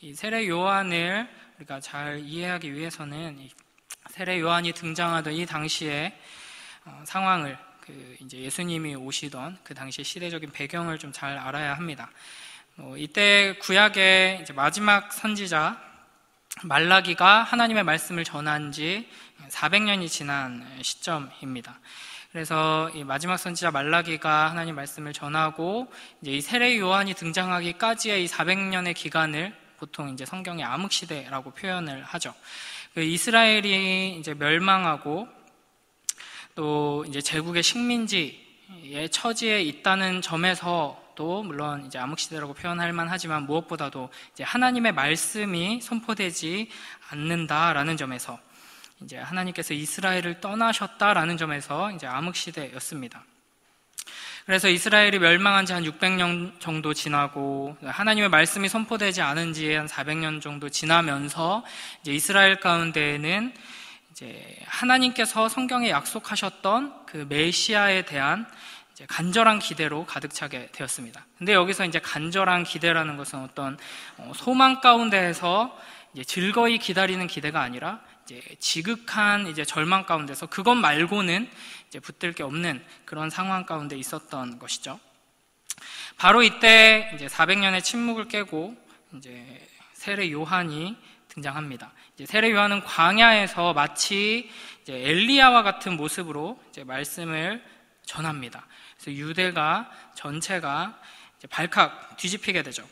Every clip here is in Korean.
이 세례 요한을 우리가 잘 이해하기 위해서는 이 세례 요한이 등장하던 이 당시의 상황을 이제 예수님이 오시던 그 당시 시대적인 배경을 좀 잘 알아야 합니다. 이때 구약의 이제 마지막 선지자 말라기가 하나님의 말씀을 전한 지 400년이 지난 시점입니다. 그래서 이 마지막 선지자 말라기가 하나님 말씀을 전하고 이제 이 세례 요한이 등장하기까지의 이 400년의 기간을 보통 이제 성경의 암흑시대라고 표현을 하죠. 이스라엘이 이제 멸망하고 또 이제 제국의 식민지의 처지에 있다는 점에서도 물론 이제 암흑시대라고 표현할 만하지만 무엇보다도 이제 하나님의 말씀이 선포되지 않는다라는 점에서 이제 하나님께서 이스라엘을 떠나셨다라는 점에서 이제 암흑시대였습니다. 그래서 이스라엘이 멸망한 지 한 600년 정도 지나고 하나님의 말씀이 선포되지 않은 지 한 400년 정도 지나면서 이제 이스라엘 가운데에는 이제 하나님께서 성경에 약속하셨던 그 메시아에 대한 이제 간절한 기대로 가득 차게 되었습니다. 근데 여기서 이제 간절한 기대라는 것은 어떤 소망 가운데에서 이제 즐거이 기다리는 기대가 아니라 이제 지극한 이제 절망 가운데서 그것 말고는 이제 붙들 게 없는 그런 상황 가운데 있었던 것이죠. 바로 이때 이제 400년의 침묵을 깨고 이제 세례 요한이 등장합니다. 이제 세례 요한은 광야에서 마치 이제 엘리야와 같은 모습으로 이제 말씀을 전합니다. 그래서 유대가 전체가 이제 발칵 뒤집히게 되죠.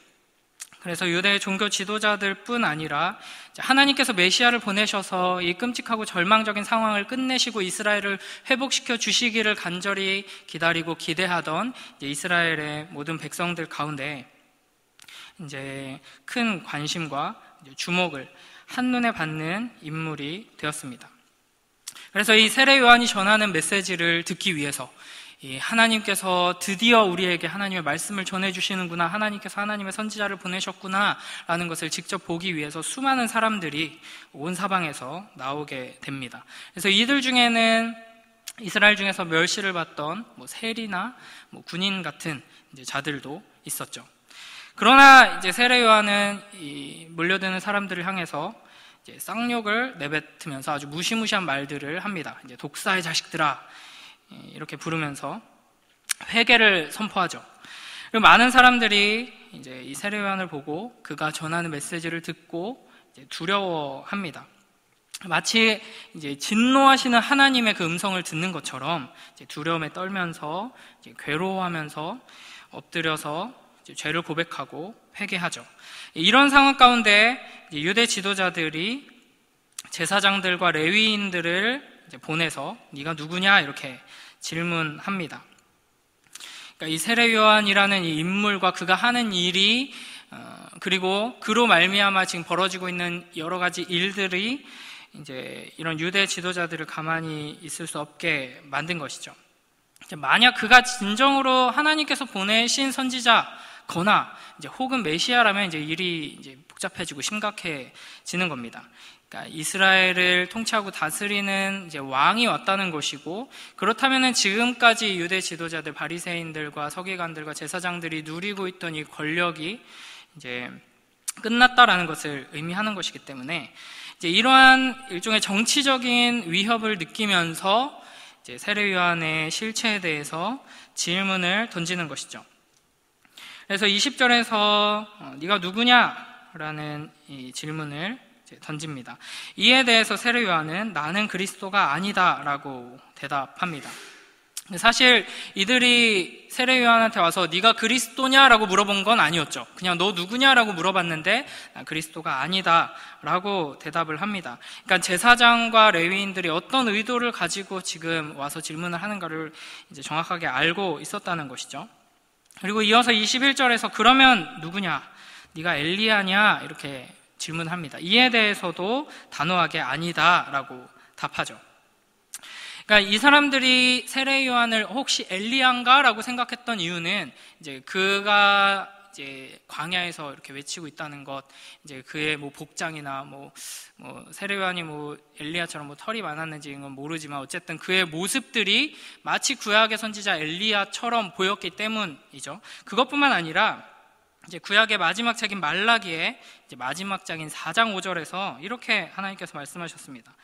그래서 유대의 종교 지도자들뿐 아니라 하나님께서 메시아를 보내셔서 이 끔찍하고 절망적인 상황을 끝내시고 이스라엘을 회복시켜 주시기를 간절히 기다리고 기대하던 이스라엘의 모든 백성들 가운데 이제 큰 관심과 주목을 한눈에 받는 인물이 되었습니다. 그래서 이 세례 요한이 전하는 메시지를 듣기 위해서 하나님께서 드디어 우리에게 하나님의 말씀을 전해주시는구나, 하나님께서 하나님의 선지자를 보내셨구나 라는 것을 직접 보기 위해서 수많은 사람들이 온 사방에서 나오게 됩니다. 그래서 이들 중에는 이스라엘 중에서 멸시를 받던 세리나 군인 같은 이제 자들도 있었죠. 그러나 이제 세례 요한은 이 몰려드는 사람들을 향해서 이제 쌍욕을 내뱉으면서 아주 무시무시한 말들을 합니다. 이제 독사의 자식들아, 이렇게 부르면서 회개를 선포하죠. 그리고 많은 사람들이 이제 이 세례 요한을 보고 그가 전하는 메시지를 듣고 이제 두려워합니다. 마치 이제 진노하시는 하나님의 그 음성을 듣는 것처럼 이제 두려움에 떨면서 이제 괴로워하면서 엎드려서 이제 죄를 고백하고 회개하죠. 이런 상황 가운데 유대 지도자들이 제사장들과 레위인들을 이제 보내서 네가 누구냐 이렇게 질문합니다. 그러니까 이 세례 요한이라는 이 인물과 그가 하는 일이 그리고 그로 말미암아 지금 벌어지고 있는 여러 가지 일들이 이제 이런 유대 지도자들을 가만히 있을 수 없게 만든 것이죠. 만약 그가 진정으로 하나님께서 보내신 선지자거나 이제 혹은 메시아라면 이제 일이 이제 복잡해지고 심각해지는 겁니다. 그러니까 이스라엘을 통치하고 다스리는 이제 왕이 왔다는 것이고, 그렇다면은 지금까지 유대 지도자들, 바리새인들과 서기관들과 제사장들이 누리고 있던 이 권력이 이제 끝났다라는 것을 의미하는 것이기 때문에 이제 이러한 일종의 정치적인 위협을 느끼면서 이제 세례 요한의 실체에 대해서 질문을 던지는 것이죠. 그래서 20절에서 네가 누구냐라는 이 질문을 던집니다. 이에 대해서 세례 요한은 나는 그리스도가 아니다라고 대답합니다. 사실 이들이 세례 요한한테 와서 네가 그리스도냐라고 물어본 건 아니었죠. 그냥 너 누구냐라고 물어봤는데 나 그리스도가 아니다라고 대답을 합니다. 그러니까 제사장과 레위인들이 어떤 의도를 가지고 지금 와서 질문을 하는가를 이제 정확하게 알고 있었다는 것이죠. 그리고 이어서 21절에서 그러면 누구냐? 네가 엘리야냐? 이렇게 질문합니다. 이에 대해서도 단호하게 아니다라고 답하죠. 그러니까 이 사람들이 세례 요한을 혹시 엘리야인가라고 생각했던 이유는 이제 그가 이제 광야에서 이렇게 외치고 있다는 것, 이제 그의 복장이나 세례 요한이 엘리야처럼 털이 많았는지 이건 모르지만 어쨌든 그의 모습들이 마치 구약의 선지자 엘리야처럼 보였기 때문이죠. 그것뿐만 아니라 이제 구약의 마지막 책인 말라기의 이제 마지막 장인 4장 5절에서 이렇게 하나님께서 말씀하셨습니다.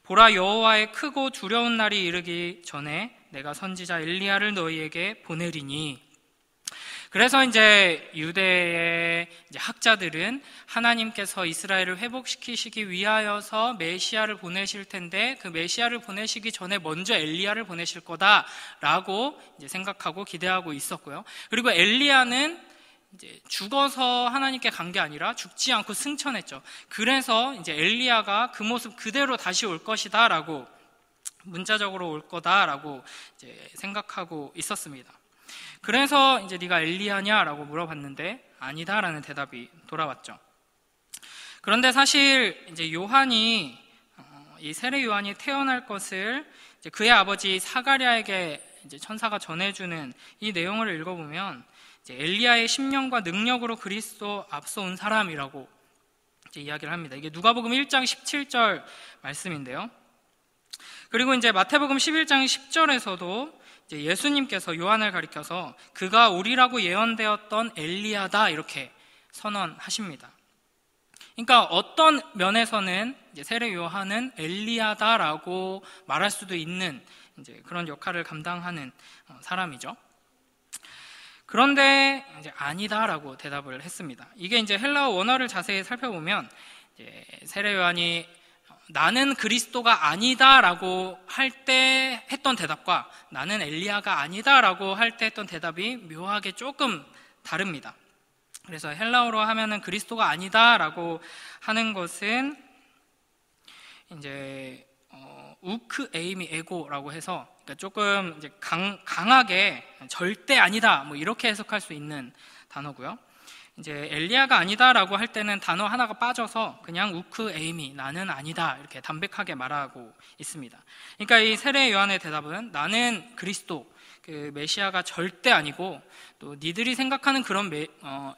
보라, 여호와의 크고 두려운 날이 이르기 전에 내가 선지자 엘리야를 너희에게 보내리니. 그래서 이제 유대의 이제 학자들은 하나님께서 이스라엘을 회복시키시기 위하여서 메시아를 보내실 텐데 그 메시아를 보내시기 전에 먼저 엘리야를 보내실 거다라고 이제 생각하고 기대하고 있었고요. 그리고 엘리야는 이제 죽어서 하나님께 간 게 아니라 죽지 않고 승천했죠. 그래서 이제 엘리야가 그 모습 그대로 다시 올 것이다라고, 문자적으로 올 거다라고 이제 생각하고 있었습니다. 그래서 이제 네가 엘리야냐라고 물어봤는데 아니다라는 대답이 돌아왔죠. 그런데 사실 이제 요한이 이 세례 요한이 태어날 것을 이제 그의 아버지 사가랴에게 이제 천사가 전해주는 이 내용을 읽어보면 이제 엘리야의 심령과 능력으로 그리스도 앞서 온 사람이라고 이제 이야기를 합니다. 이게 누가복음 1장 17절 말씀인데요. 그리고 이제 마태복음 11장 10절에서도 이제 예수님께서 요한을 가리켜서 그가 오리라고 예언되었던 엘리야다 이렇게 선언하십니다. 그러니까 어떤 면에서는 이제 세례 요한은 엘리야다라고 말할 수도 있는 이제 그런 역할을 감당하는 사람이죠. 그런데 이제 아니다라고 대답을 했습니다. 이게 이제 헬라어 원어를 자세히 살펴보면 이제 세례 요한이 나는 그리스도가 아니다라고 할 때 했던 대답과 나는 엘리야가 아니다라고 할 때 했던 대답이 묘하게 조금 다릅니다. 그래서 헬라어로 하면은 그리스도가 아니다라고 하는 것은 이제 우크 에이미 에고라고 해서 그러니까 조금 이제 강하게 절대 아니다 뭐 이렇게 해석할 수 있는 단어고요. 이제 엘리야가 아니다라고 할 때는 단어 하나가 빠져서 그냥 우크 에이미 나는 아니다 이렇게 담백하게 말하고 있습니다. 그러니까 이 세례 요한의 대답은 나는 그리스도 그 메시아가 절대 아니고 또 니들이 생각하는 그런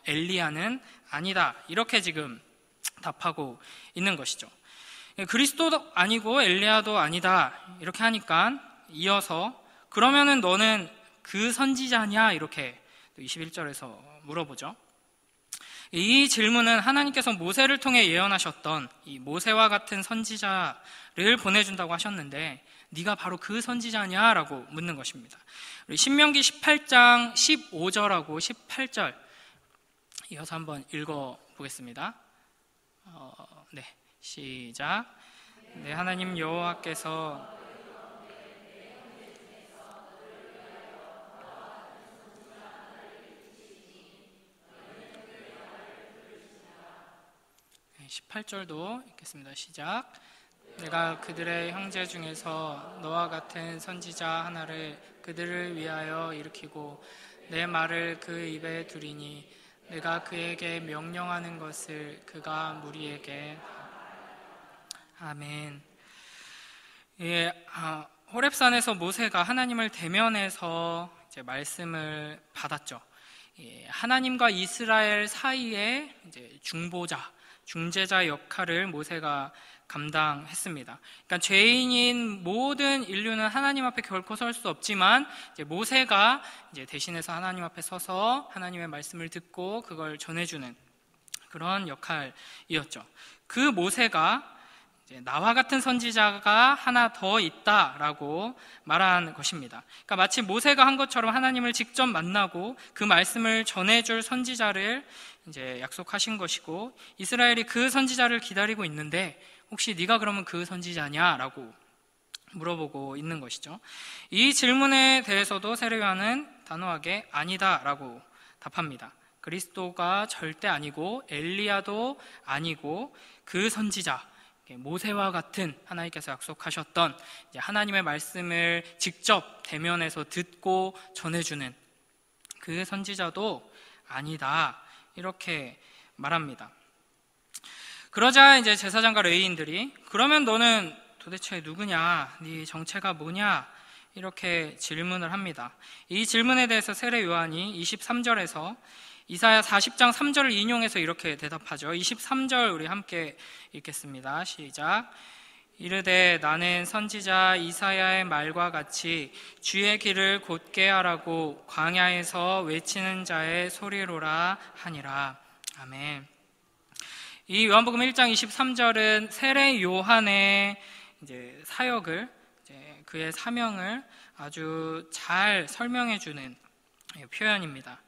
엘리야는 아니다 이렇게 지금 답하고 있는 것이죠. 그리스도도 아니고 엘리야도 아니다 이렇게 하니까 이어서 그러면은 너는 그 선지자냐 이렇게 21절에서 물어보죠. 이 질문은 하나님께서 모세를 통해 예언하셨던 이 모세와 같은 선지자를 보내준다고 하셨는데 네가 바로 그 선지자냐라고 묻는 것입니다. 우리 신명기 18장 15절하고 18절 이어서 한번 읽어보겠습니다. 네, 시작. 네, 하나님 여호와께서 18절도 읽겠습니다. 시작. 내가 그들의 형제 중에서 너와 같은 선지자 하나를 그들을 위하여 일으키고 내 말을 그 입에 두리니 내가 그에게 명령하는 것을 그가 무리에게. 아멘. 예, 호렙산에서 모세가 하나님을 대면해서 이제 말씀을 받았죠. 예, 하나님과 이스라엘 사이에 이제 중재자 역할을 모세가 감당했습니다. 그러니까 죄인인 모든 인류는 하나님 앞에 결코 설 수 없지만 이제 모세가 이제 대신해서 하나님 앞에 서서 하나님의 말씀을 듣고 그걸 전해주는 그런 역할이었죠. 그 모세가 이제 나와 같은 선지자가 하나 더 있다라고 말한 것입니다. 그러니까 마치 모세가 한 것처럼 하나님을 직접 만나고 그 말씀을 전해줄 선지자를 이제 약속하신 것이고 이스라엘이 그 선지자를 기다리고 있는데 혹시 네가 그러면 그 선지자냐라고 물어보고 있는 것이죠. 이 질문에 대해서도 세례 요한은 단호하게 아니다라고 답합니다. 그리스도가 절대 아니고 엘리야도 아니고 그 선지자 모세와 같은 하나님께서 약속하셨던 하나님의 말씀을 직접 대면해서 듣고 전해주는 그 선지자도 아니다 이렇게 말합니다. 그러자 이제 제사장과 레위인들이 그러면 너는 도대체 누구냐? 네 정체가 뭐냐? 이렇게 질문을 합니다. 이 질문에 대해서 세례 요한이 23절에서 이사야 40장 3절을 인용해서 이렇게 대답하죠. 23절 우리 함께 읽겠습니다. 시작. 이르되 나는 선지자 이사야의 말과 같이 주의 길을 곧게 하라고 광야에서 외치는 자의 소리로라 하니라. 아멘. 이 요한복음 1장 23절은 세례 요한의 이제 사역을, 그의 사명을 아주 잘 설명해 주는 표현입니다.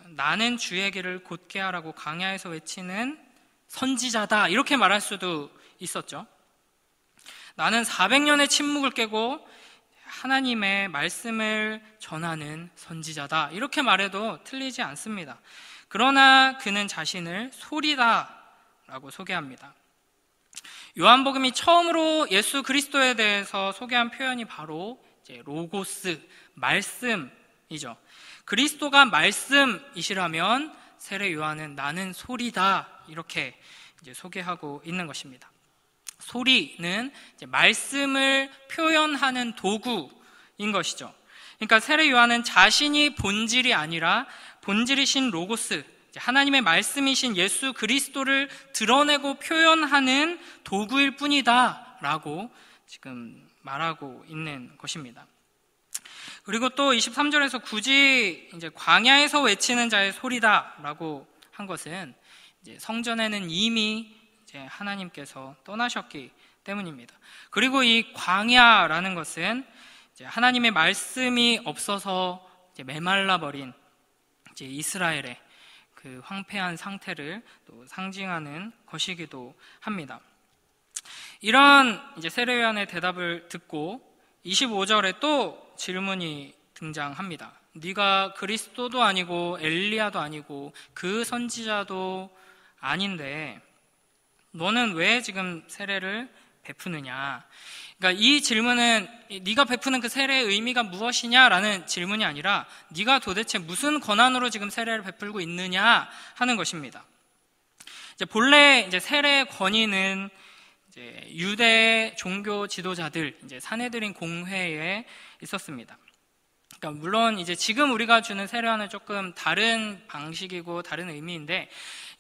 나는 주의 길을 곧게 하라고 광야에서 외치는 선지자다, 이렇게 말할 수도 있었죠. 나는 400년의 침묵을 깨고 하나님의 말씀을 전하는 선지자다, 이렇게 말해도 틀리지 않습니다. 그러나 그는 자신을 소리다라고 소개합니다. 요한복음이 처음으로 예수 그리스도에 대해서 소개한 표현이 바로 이제 로고스, 말씀이죠. 그리스도가 말씀이시라면 세례 요한은 나는 소리다, 이렇게 이제 소개하고 있는 것입니다. 소리는 이제 말씀을 표현하는 도구인 것이죠. 그러니까 세례 요한은 자신이 본질이 아니라 본질이신 로고스, 하나님의 말씀이신 예수 그리스도를 드러내고 표현하는 도구일 뿐이다 라고 지금 말하고 있는 것입니다. 그리고 또 23절에서 굳이 이제 광야에서 외치는 자의 소리다 라고 한 것은 이제 성전에는 이미 이제 하나님께서 떠나셨기 때문입니다. 그리고 이 광야라는 것은 이제 하나님의 말씀이 없어서 이제 메말라버린 이제 이스라엘의 그 황폐한 상태를 또 상징하는 것이기도 합니다. 이런 이제 세례 요한의 대답을 듣고 25절에 또 질문이 등장합니다. 네가 그리스도도 아니고 엘리야도 아니고 그 선지자도 아닌데 너는 왜 지금 세례를 베푸느냐? 그러니까 이 질문은 네가 베푸는 그 세례의 의미가 무엇이냐라는 질문이 아니라 네가 도대체 무슨 권한으로 지금 세례를 베풀고 있느냐 하는 것입니다. 이제 본래 이제 세례의 권위는 이제 유대 종교 지도자들, 이제 산헤드린 공회에 있었습니다. 그러니까 물론 이제 지금 우리가 주는 세례와는 조금 다른 방식이고 다른 의미인데,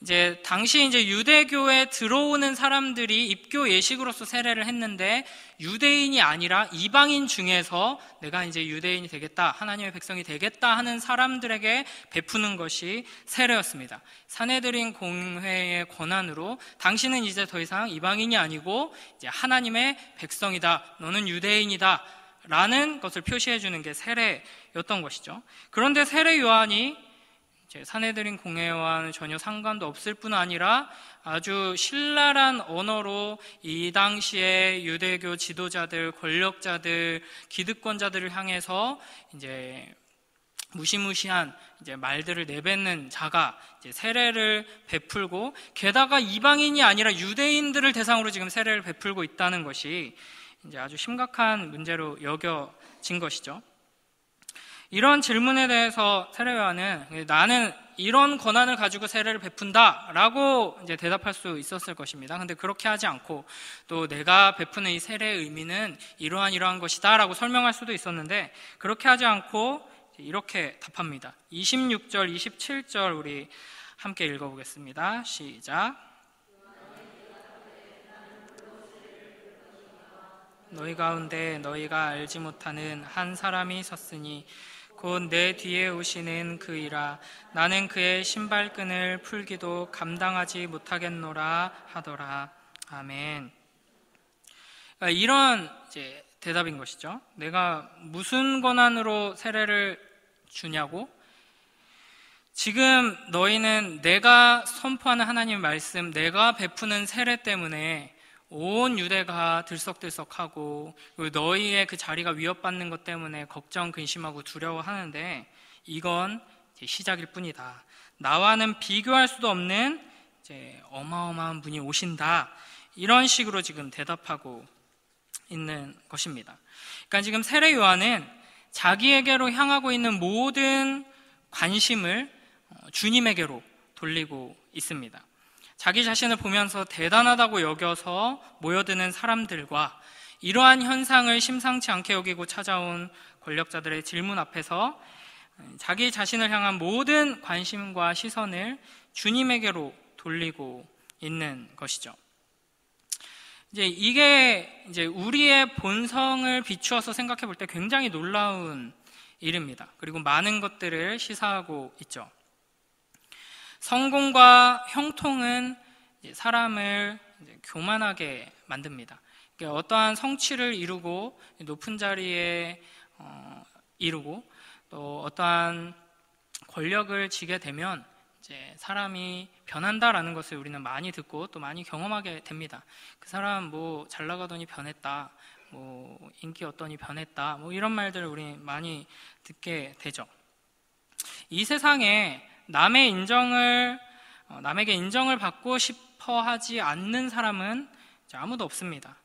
이제 당시 이제 유대교에 들어오는 사람들이 입교 예식으로서 세례를 했는데 유대인이 아니라 이방인 중에서 내가 이제 유대인이 되겠다, 하나님의 백성이 되겠다 하는 사람들에게 베푸는 것이 세례였습니다. 산헤드린 공회의 권한으로 당신은 이제 더 이상 이방인이 아니고 이제 하나님의 백성이다, 너는 유대인이다 라는 것을 표시해 주는 게 세례였던 것이죠. 그런데 세례 요한이 산헤드린 공회와는 전혀 상관도 없을 뿐 아니라 아주 신랄한 언어로 이 당시에 유대교 지도자들, 권력자들, 기득권자들을 향해서 이제 무시무시한 이제 말들을 내뱉는 자가 이제 세례를 베풀고, 게다가 이방인이 아니라 유대인들을 대상으로 지금 세례를 베풀고 있다는 것이 이제 아주 심각한 문제로 여겨진 것이죠. 이런 질문에 대해서 세례 요한은 나는 이런 권한을 가지고 세례를 베푼다라고 이제 대답할 수 있었을 것입니다. 근데 그렇게 하지 않고 또 내가 베푸는 이 세례의 의미는 이러한 것이다라고 설명할 수도 있었는데 그렇게 하지 않고 이렇게 답합니다. 26절, 27절 우리 함께 읽어보겠습니다. 시작. 너희 가운데 너희가 알지 못하는 한 사람이 섰으니 곧 내 뒤에 오시는 그이라. 나는 그의 신발끈을 풀기도 감당하지 못하겠노라 하더라. 아멘. 이런 이제 대답인 것이죠. 내가 무슨 권한으로 세례를 주냐고? 지금 너희는 내가 선포하는 하나님의 말씀, 내가 베푸는 세례 때문에 온 유대가 들썩들썩하고 너희의 그 자리가 위협받는 것 때문에 걱정, 근심하고 두려워하는데 이건 이제 시작일 뿐이다. 나와는 비교할 수도 없는 이제 어마어마한 분이 오신다. 이런 식으로 지금 대답하고 있는 것입니다. 그러니까 지금 세례 요한은 자기에게로 향하고 있는 모든 관심을 주님에게로 돌리고 있습니다. 자기 자신을 보면서 대단하다고 여겨서 모여드는 사람들과 이러한 현상을 심상치 않게 여기고 찾아온 권력자들의 질문 앞에서 자기 자신을 향한 모든 관심과 시선을 주님에게로 돌리고 있는 것이죠. 이게 우리의 본성을 비추어서 생각해 볼 때 굉장히 놀라운 일입니다. 그리고 많은 것들을 시사하고 있죠. 성공과 형통은 사람을 교만하게 만듭니다. 어떠한 성취를 이루고 높은 자리에 이루고 또 어떠한 권력을 지게 되면 사람이 변한다라는 것을 우리는 많이 듣고 또 많이 경험하게 됩니다. 그 사람 뭐 잘 나가더니 변했다, 뭐 인기 얻더니 변했다, 뭐 이런 말들을 우리 많이 듣게 되죠. 이 세상에 남에게 인정을 받고 싶어 하지 않는 사람은 아무도 없습니다.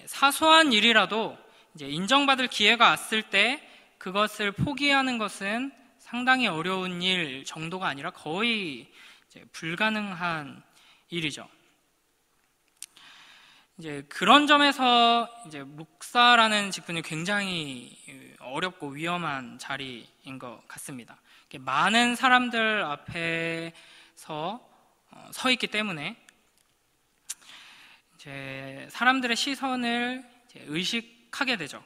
사소한 일이라도 인정받을 기회가 왔을 때 그것을 포기하는 것은 상당히 어려운 일 정도가 아니라 거의 불가능한 일이죠. 그런 점에서 목사라는 직분이 굉장히 어렵고 위험한 자리인 것 같습니다. 많은 사람들 앞에서 서 있기 때문에 사람들의 시선을 의식하게 되죠.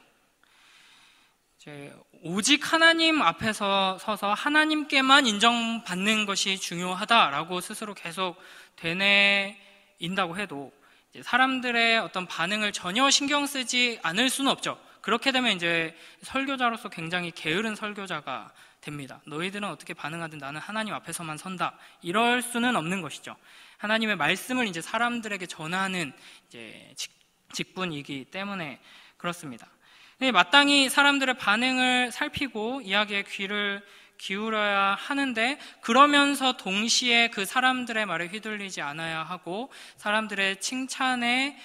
오직 하나님 앞에서 서서 하나님께만 인정받는 것이 중요하다라고 스스로 계속 되뇌인다고 해도 사람들의 어떤 반응을 전혀 신경 쓰지 않을 수는 없죠. 그렇게 되면 설교자로서 굉장히 게으른 설교자가 됩니다. 너희들은 어떻게 반응하든 나는 하나님 앞에서만 선다, 이럴 수는 없는 것이죠. 하나님의 말씀을 사람들에게 전하는 직분이기 때문에 그렇습니다. 마땅히 사람들의 반응을 살피고 이야기에 귀를 기울여야 하는데, 그러면서 동시에 그 사람들의 말에 휘둘리지 않아야 하고 사람들의 칭찬에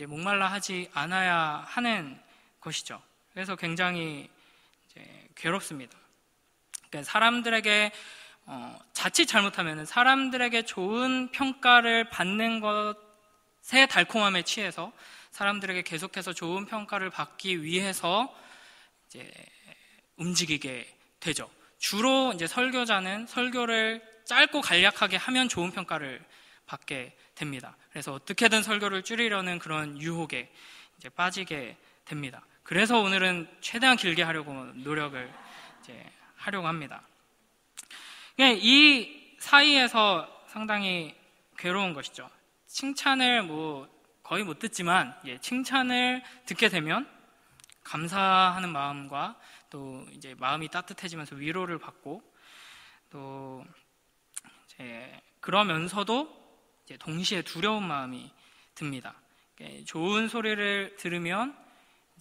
목말라 하지 않아야 하는 것이죠. 그래서 굉장히 괴롭습니다. 그러니까 사람들에게 자칫 잘못하면 사람들에게 좋은 평가를 받는 것에 달콤함에 취해서 사람들에게 계속해서 좋은 평가를 받기 위해서 움직이게 되죠. 주로 설교자는 설교를 짧고 간략하게 하면 좋은 평가를 받게 됩니다. 그래서 어떻게든 설교를 줄이려는 그런 유혹에 빠지게 됩니다. 그래서 오늘은 최대한 길게 하려고 노력을 하려고 합니다. 이 사이에서 상당히 괴로운 것이죠. 칭찬을 거의 못 듣지만 칭찬을 듣게 되면 감사하는 마음과 또 마음이 따뜻해지면서 위로를 받고 또 그러면서도 동시에 두려운 마음이 듭니다. 좋은 소리를 들으면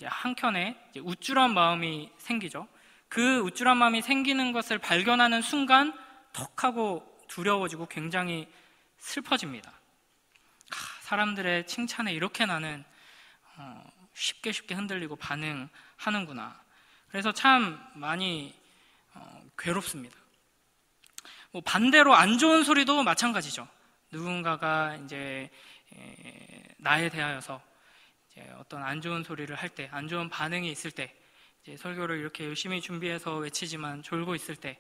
한켠에 우쭐한 마음이 생기죠. 그 우쭐한 마음이 생기는 것을 발견하는 순간 턱 하고 두려워지고 굉장히 슬퍼집니다. 사람들의 칭찬에 이렇게 나는 쉽게 흔들리고 반응하는구나. 그래서 참 많이 괴롭습니다. 반대로 안 좋은 소리도 마찬가지죠. 누군가가 나에 대하여서 어떤 안 좋은 소리를 할 때, 안 좋은 반응이 있을 때, 설교를 이렇게 열심히 준비해서 외치지만 졸고 있을 때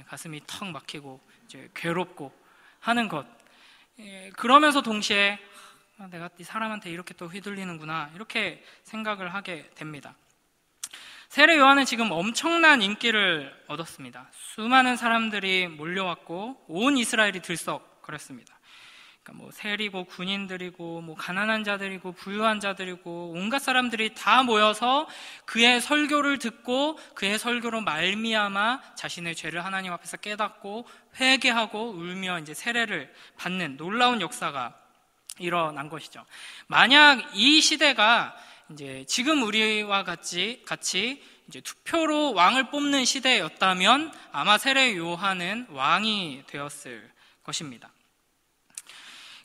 가슴이 턱 막히고 괴롭고 하는 것. 그러면서 동시에 내가 이 사람한테 이렇게 또 휘둘리는구나, 이렇게 생각을 하게 됩니다. 세례 요한은 지금 엄청난 인기를 얻었습니다. 수많은 사람들이 몰려왔고 온 이스라엘이 들썩거렸습니다. 그러니까 세리고 군인들이고 가난한 자들이고 부유한 자들이고 온갖 사람들이 다 모여서 그의 설교를 듣고 그의 설교로 말미암아 자신의 죄를 하나님 앞에서 깨닫고 회개하고 울며 세례를 받는 놀라운 역사가 일어난 것이죠. 만약 이 시대가 지금 우리와 같이 투표로 왕을 뽑는 시대였다면 아마 세례 요한은 왕이 되었을 것입니다.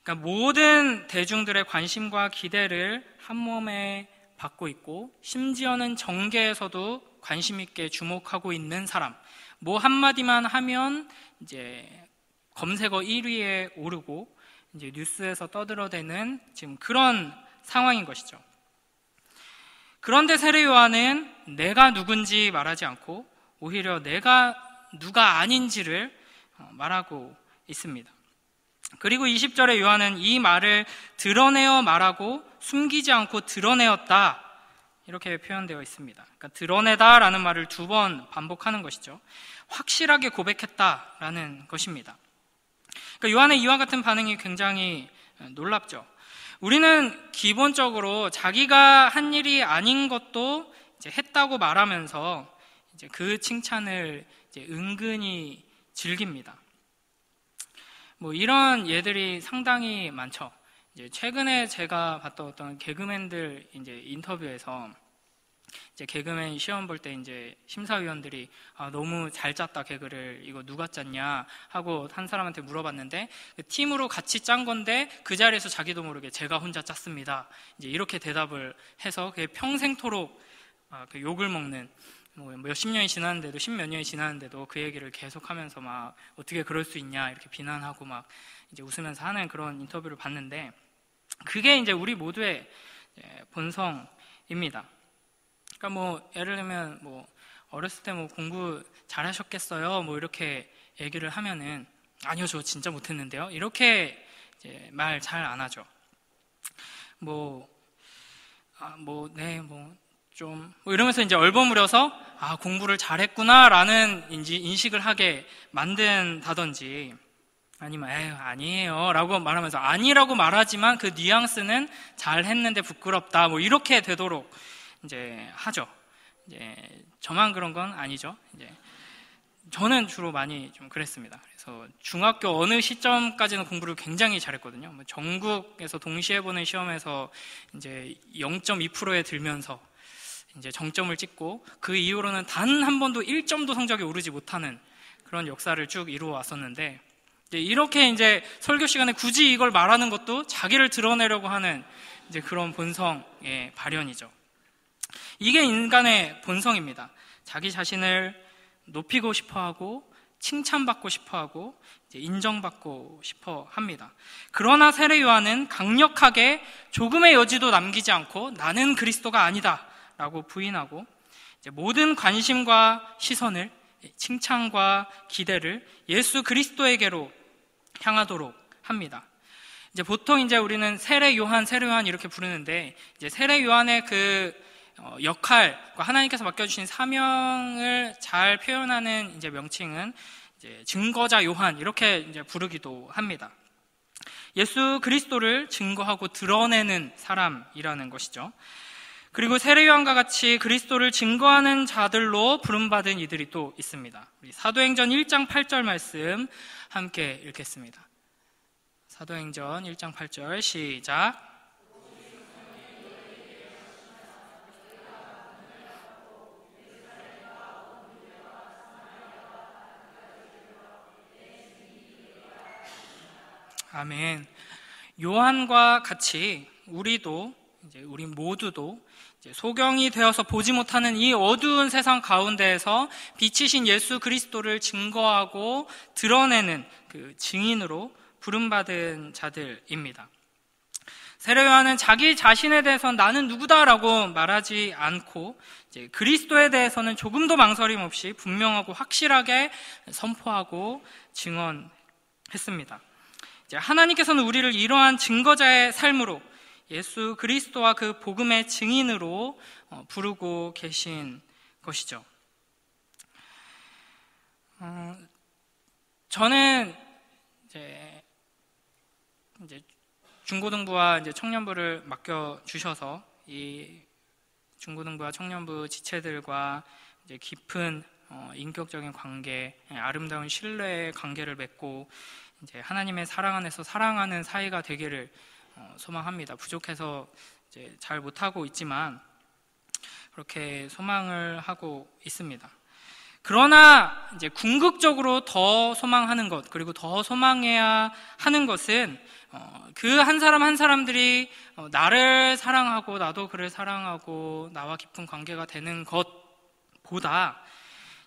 그러니까 모든 대중들의 관심과 기대를 한몸에 받고 있고 심지어는 정계에서도 관심 있게 주목하고 있는 사람, 한마디만 하면 검색어 1위에 오르고 뉴스에서 떠들어대는 지금 그런 상황인 것이죠. 그런데 세례 요한은 내가 누군지 말하지 않고 오히려 내가 누가 아닌지를 말하고 있습니다. 그리고 20절에 요한은 이 말을 드러내어 말하고 숨기지 않고 드러내었다, 이렇게 표현되어 있습니다. 그러니까 드러내다라는 말을 2번 반복하는 것이죠. 확실하게 고백했다라는 것입니다. 그러니까 요한의 이와 같은 반응이 굉장히 놀랍죠. 우리는 기본적으로 자기가 한 일이 아닌 것도 이제 했다고 말하면서 이제 그 칭찬을 이제 은근히 즐깁니다. 뭐 이런 예들이 상당히 많죠. 이제 최근에 제가 봤던 어떤 개그맨들 이제 인터뷰에서 이제 개그맨 시험 볼 때 이제 심사위원들이 너무 잘 짰다 개그를, 이거 누가 짰냐 하고 한 사람한테 물어봤는데, 그 팀으로 같이 짠 건데 그 자리에서 자기도 모르게 제가 혼자 짰습니다, 이제 이렇게 대답을 해서 그게 평생토록 그 욕을 먹는, 뭐 몇십 년이 지났는데도, 십몇 년이 지났는데도 그 얘기를 계속하면서 막 어떻게 그럴 수 있냐 이렇게 비난하고 막 이제 웃으면서 하는 그런 인터뷰를 봤는데, 그게 이제 우리 모두의 본성입니다. 그러니까 뭐 예를 들면 뭐 어렸을 때 뭐 공부 잘하셨겠어요 뭐 이렇게 얘기를 하면은 아니요 저 진짜 못했는데요 이렇게 이제 말 잘 안 하죠. 좀 이러면서 이제 얼버무려서 공부를 잘했구나라는 인식을 하게 만든다든지, 아니면 아니에요 라고 말하면서 아니라고 말하지만 그 뉘앙스는 잘했는데 부끄럽다 뭐 이렇게 되도록 이제 하죠. 이제 저만 그런 건 아니죠. 이제 저는 주로 많이 좀 그랬습니다. 그래서 중학교 어느 시점까지는 공부를 굉장히 잘했거든요. 뭐 전국에서 동시에 보는 시험에서 이제 0.2%에 들면서 이제 정점을 찍고, 그 이후로는 단 한 번도 1점도 성적이 오르지 못하는 그런 역사를 쭉 이루어 왔었는데, 이렇게 이제 설교 시간에 굳이 이걸 말하는 것도 자기를 드러내려고 하는 이제 그런 본성의 발현이죠. 이게 인간의 본성입니다. 자기 자신을 높이고 싶어하고 칭찬받고 싶어하고 인정받고 싶어 합니다. 그러나 세례 요한은 강력하게 조금의 여지도 남기지 않고 나는 그리스도가 아니다 라고 부인하고, 이제 모든 관심과 시선을, 칭찬과 기대를 예수 그리스도에게로 향하도록 합니다. 이제 보통 이제 우리는 세례 요한 이렇게 부르는데, 이제 세례 요한의 그 역할과 하나님께서 맡겨주신 사명을 잘 표현하는 이제 명칭은 이제 증거자 요한 이렇게 이제 부르기도 합니다. 예수 그리스도를 증거하고 드러내는 사람이라는 것이죠. 그리고 세례 요한과 같이 그리스도를 증거하는 자들로 부름받은 이들이 또 있습니다. 우리 사도행전 1장 8절 말씀 함께 읽겠습니다. 사도행전 1장 8절 시작. 아멘. 요한과 같이 우리 모두도 소경이 되어서 보지 못하는 이 어두운 세상 가운데에서 빛이신 예수 그리스도를 증거하고 드러내는 그 증인으로 부름받은 자들입니다. 세례 요한은 자기 자신에 대해서 나는 누구다라고 말하지 않고 그리스도에 대해서는 조금도 망설임 없이 분명하고 확실하게 선포하고 증언했습니다. 하나님께서는 우리를 이러한 증거자의 삶으로 예수 그리스도와 그 복음의 증인으로 부르고 계신 것이죠. 저는 이제 중고등부와 이제 청년부를 맡겨 주셔서 이 중고등부와 청년부 지체들과 이제 깊은 인격적인 관계, 아름다운 신뢰의 관계를 맺고 이제 하나님의 사랑 안에서 사랑하는 사이가 되기를 소망합니다. 부족해서 이제 잘 못하고 있지만 그렇게 소망을 하고 있습니다. 그러나 이제 궁극적으로 더 소망하는 것, 그리고 더 소망해야 하는 것은 그 한 사람 한 사람들이 나를 사랑하고 나도 그를 사랑하고 나와 깊은 관계가 되는 것보다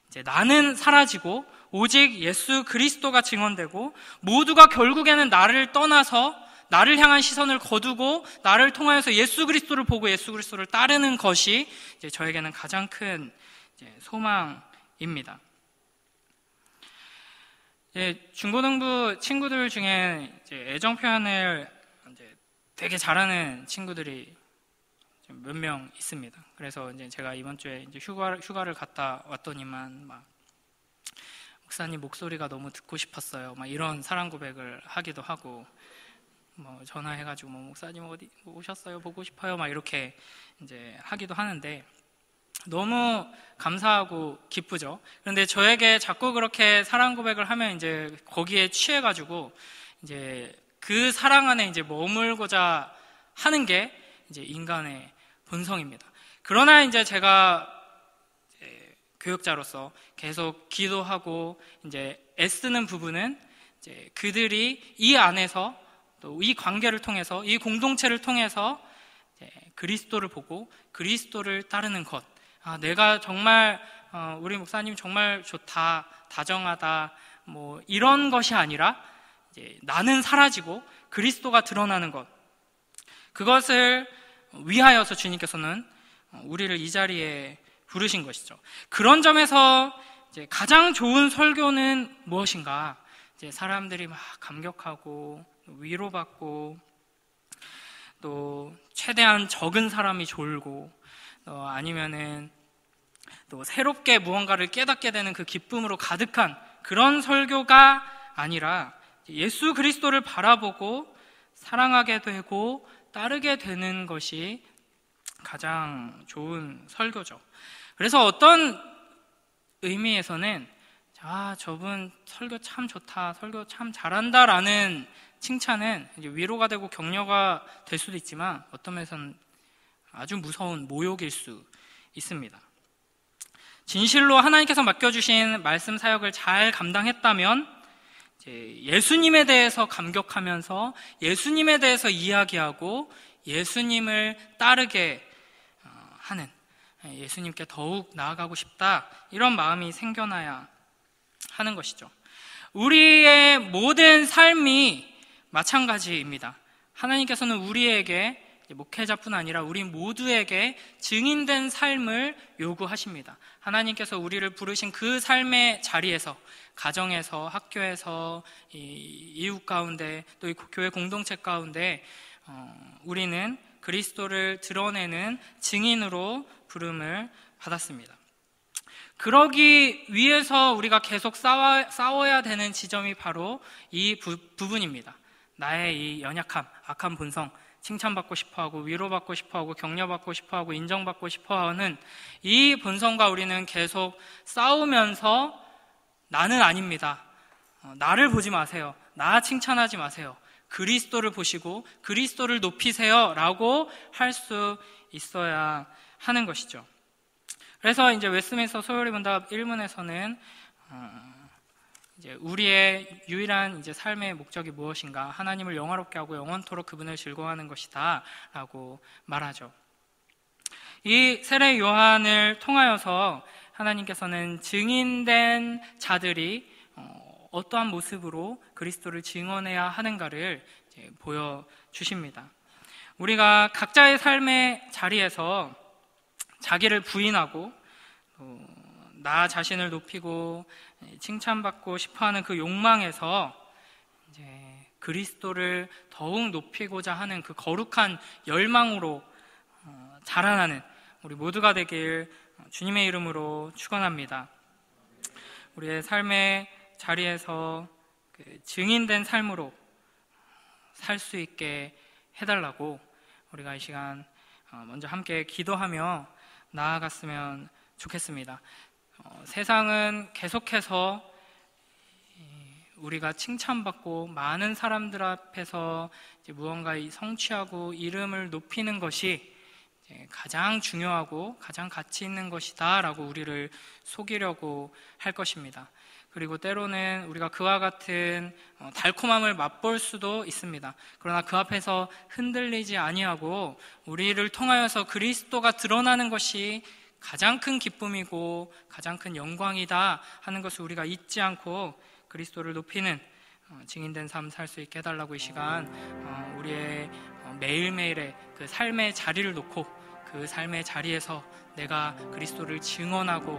이제 나는 사라지고 오직 예수 그리스도가 증언되고, 모두가 결국에는 나를 떠나서 나를 향한 시선을 거두고 나를 통하여서 예수 그리스도를 보고 예수 그리스도를 따르는 것이 이제 저에게는 가장 큰 소망입니다. 중고등부 친구들 중에 이제 애정 표현을 이제 되게 잘하는 친구들이 몇 명 있습니다. 그래서 이제 제가 이번 주에 이제 휴가를 갔다 왔더니만 막 목사님 목소리가 너무 듣고 싶었어요. 막 이런 사랑 고백을 하기도 하고, 뭐 전화해가지고 뭐 목사님 어디 오셨어요? 보고 싶어요. 막 이렇게 이제 하기도 하는데 너무 감사하고 기쁘죠. 그런데 저에게 자꾸 그렇게 사랑 고백을 하면 이제 거기에 취해가지고 이제 그 사랑 안에 이제 머물고자 하는 게 이제 인간의 본성입니다. 그러나 이제 제가 교육자로서 계속 기도하고 이제 애쓰는 부분은 이제 그들이 이 안에서 또 이 관계를 통해서 이 공동체를 통해서 그리스도를 보고 그리스도를 따르는 것. 내가 정말 우리 목사님 정말 좋다, 다정하다, 뭐 이런 것이 아니라 이제 나는 사라지고 그리스도가 드러나는 것. 그것을 위하여서 주님께서는 우리를 이 자리에 부르신 것이죠. 그런 점에서 이제 가장 좋은 설교는 무엇인가? 이제 사람들이 막 감격하고 위로받고 또 최대한 적은 사람이 졸고 아니면은 또 새롭게 무언가를 깨닫게 되는 그 기쁨으로 가득한 그런 설교가 아니라 예수 그리스도를 바라보고 사랑하게 되고 따르게 되는 것이 가장 좋은 설교죠. 그래서 어떤 의미에서는 저분 설교 참 좋다, 설교 참 잘한다라는 칭찬은 이제 위로가 되고 격려가 될 수도 있지만 어떤 면에서는 아주 무서운 모욕일 수 있습니다. 진실로 하나님께서 맡겨주신 말씀 사역을 잘 감당했다면 예수님에 대해서 감격하면서 예수님에 대해서 이야기하고 예수님을 따르게 하는, 예수님께 더욱 나아가고 싶다, 이런 마음이 생겨나야 하는 것이죠. 우리의 모든 삶이 마찬가지입니다. 하나님께서는 우리에게, 목회자뿐 아니라 우리 모두에게 증인된 삶을 요구하십니다. 하나님께서 우리를 부르신 그 삶의 자리에서, 가정에서, 학교에서, 이웃 가운데, 또 이 교회 공동체 가운데 우리는 그리스도를 드러내는 증인으로 부름을 받았습니다. 그러기 위해서 우리가 계속 싸워야 되는 지점이 바로 이 부분입니다. 나의 이 연약함, 악한 본성, 칭찬받고 싶어하고 위로받고 싶어하고 격려받고 싶어하고 인정받고 싶어하는 이 본성과 우리는 계속 싸우면서 나는 아닙니다, 나를 보지 마세요, 나 칭찬하지 마세요, 그리스도를 보시고 그리스도를 높이세요 라고 할 수 있어야 하는 것이죠. 그래서 이제 웨스트민스터 소요리 문답 1문에서는 이제 우리의 유일한 이제 삶의 목적이 무엇인가? 하나님을 영화롭게 하고 영원토록 그분을 즐거워하는 것이다 라고 말하죠. 이 세례 요한을 통하여서 하나님께서는 증인된 자들이 어떠한 모습으로 그리스도를 증언해야 하는가를 이제 보여주십니다. 우리가 각자의 삶의 자리에서 자기를 부인하고 나 자신을 높이고 칭찬받고 싶어하는 그 욕망에서 이제 그리스도를 더욱 높이고자 하는 그 거룩한 열망으로 자라나는 우리 모두가 되길 주님의 이름으로 축원합니다. 우리의 삶의 자리에서 그 증인된 삶으로 살 수 있게 해달라고 우리가 이 시간 먼저 함께 기도하며 나아갔으면 좋겠습니다. 세상은 계속해서 우리가 칭찬받고 많은 사람들 앞에서 이제 무언가 성취하고 이름을 높이는 것이 가장 중요하고 가장 가치 있는 것이다 라고 우리를 속이려고 할 것입니다. 그리고 때로는 우리가 그와 같은 달콤함을 맛볼 수도 있습니다. 그러나 그 앞에서 흔들리지 아니하고 우리를 통하여서 그리스도가 드러나는 것이 가장 큰 기쁨이고 가장 큰 영광이다 하는 것을 우리가 잊지 않고 그리스도를 높이는 증인된 삶 살 수 있게 해달라고 이 시간 우리의 매일매일의 그 삶의 자리를 놓고 그 삶의 자리에서 내가 그리스도를 증언하고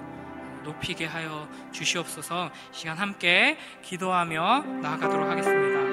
높이게 하여 주시옵소서. 시간 함께 기도하며 나아가도록 하겠습니다.